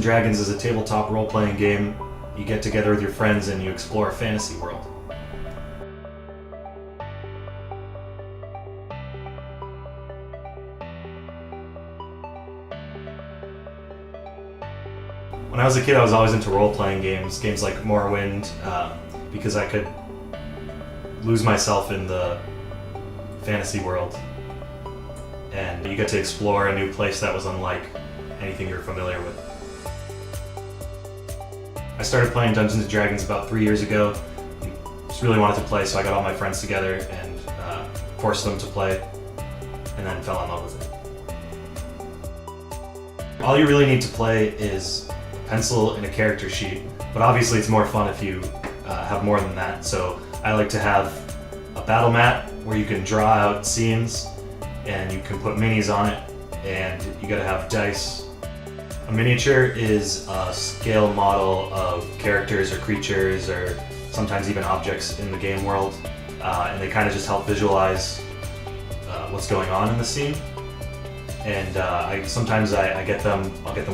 Dragons is a tabletop role-playing game. You get together with your friends and you explore a fantasy world. When I was a kid, I was always into role-playing games like Morrowind, because I could lose myself in the fantasy world, and you get to explore a new place that was unlike anything you're familiar with. I started playing Dungeons & Dragons about 3 years ago. Just really wanted to play, so I got all my friends together and forced them to play, and then fell in love with it. All you really need to play is a pencil and a character sheet, but obviously it's more fun if you have more than that. So I like to have a battle mat where you can draw out scenes and you can put minis on it, and you gotta have dice. A miniature is a scale model of characters or creatures or sometimes even objects in the game world, and they kind of just help visualize what's going on in the scene. And sometimes I'll get them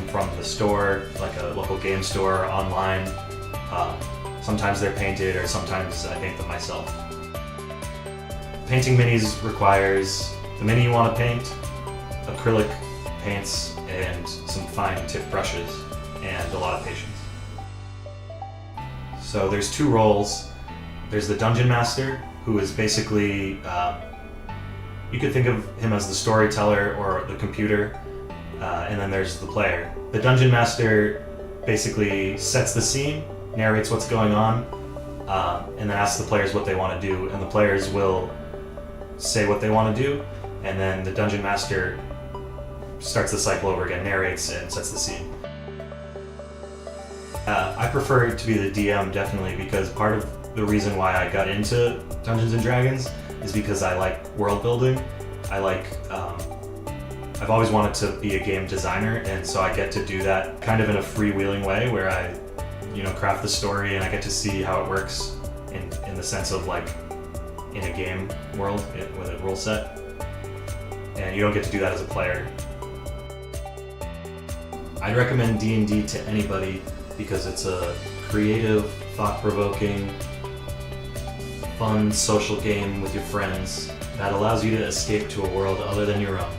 from the store, like a local game store, or online. Sometimes they're painted, or sometimes I paint them myself. Painting minis requires the mini you want to paint, acrylic paints, and some fine tip brushes, and a lot of patience. So there's two roles. There's the Dungeon Master, who is basically, you could think of him as the storyteller or the computer, and then there's the player. The Dungeon Master basically sets the scene, narrates what's going on, and then asks the players what they want to do, and the players will say what they want to do, and then the Dungeon Master starts the cycle over again, narrates and sets the scene. I prefer to be the DM, definitely, because part of the reason why I got into Dungeons & Dragons is because I like world building. I've always wanted to be a game designer, and so I get to do that kind of in a freewheeling way where I craft the story and I get to see how it works in the sense of like in a game world with a rule set. And you don't get to do that as a player. I'd recommend D&D to anybody because it's a creative, thought-provoking, fun social game with your friends that allows you to escape to a world other than your own.